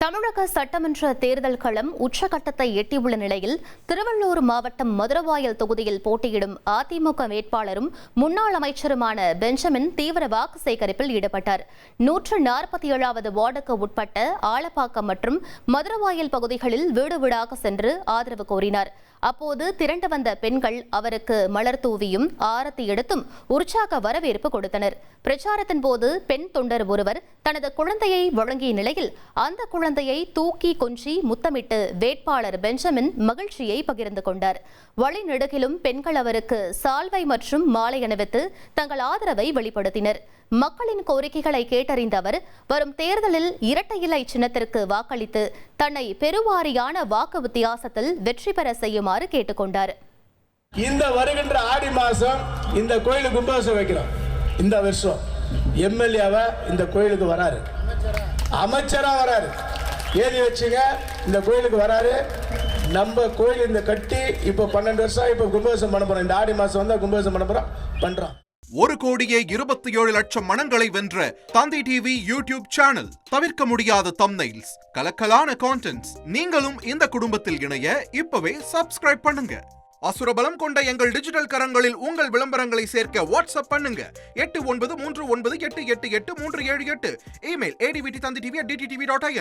தமிழக சட்டமன்ற தேர்தல் களம் உச்சகட்டத்தை எட்டியுள்ள நிலையில் திருவள்ளூர் மாவட்டம் மதுரவாயல் தொகுதியில் போட்டியிடும் அதிமுக வேட்பாளரும் முன்னாள் அமைச்சருமான பெஞ்சமின் தீவிர வாக்கு சேகரிப்பில் ஈடுபட்டார். 147வது வார்டுக்கு உட்பட்ட ஆலப்பாக்கம் மற்றும் மதுரவாயல் பகுதிகளில் வீடு வீடாக சென்று ஆதரவு கோரினார். அப்போது திரண்டு வந்த பெண்கள் அவருக்கு மலர் தூவியும் ஆரத்தி எடுத்தும் உற்சாக வரவேற்பு கொடுத்தனர். பிரச்சாரத்தின் போது பெண் தொண்டர் ஒருவர் தனது குழந்தையை வழங்கிய நிலையில் அந்த குழந்தையை தூக்கி கொஞ்சி முத்தமிட்டு வேட்பாளர் பெஞ்சமின் மகிழ்ச்சியை பகிர்ந்து கொண்டார். வழிநெடுகிலும் பெண்கள் அவருக்கு சால்வை மற்றும் மாலை அணிவித்து தங்கள் ஆதரவை வெளிப்படுத்தினர். மக்களின் கோரிக்கைகளை கேட்டறிந்த அவர் வரும் தேர்தலில் இரட்டை இலை சின்னத்திற்கு வாக்களித்து தன்னை பெருவாரியான வாக்கு வித்தியாசத்தில் வெற்றி பெற செய்யுமாறு கேட்டுக்கொண்டார். இந்த வருகின்ற ஆடி மாசம் இந்த கோயிலுக்கு கும்பாபிஷேகம் வைக்கிறோம். இந்த வருஷம் எம்எல்ஏவா இந்த கோயிலுக்கு வராரு, அமைச்சரா வராரு, ஏறி வச்சுங்க இந்த கோயிலுக்கு வராரு. நம்ம கோயில் இந்த கட்டி இப்ப 12 வருஷம் இப்ப கும்பாபிஷேகம் பண்ண போறோம். இந்த ஆடி மாசம் வந்தா கும்பாபிஷேகம் பண்ண போறோம், பண்றோம். 1,27,00,000 மனங்களை வென்ற தந்தி டிவி யூடியூப் சேனல். தவிர்க்க முடியாத தம்ப்நெயில்ஸ், கலக்கலான கான்டென்ட்ஸ். நீங்களும் இந்த குடும்பத்தில் இணைய இப்பவே சப்ஸ்கிரைப் பண்ணுங்க. அசுரபலம் கொண்ட எங்கள் டிஜிட்டல் கரங்களில் உங்கள் விளம்பரங்களை சேர்க்க வாட்ஸ்அப் பண்ணுங்க. 8939888838. Email advtthanditv@dttv.in.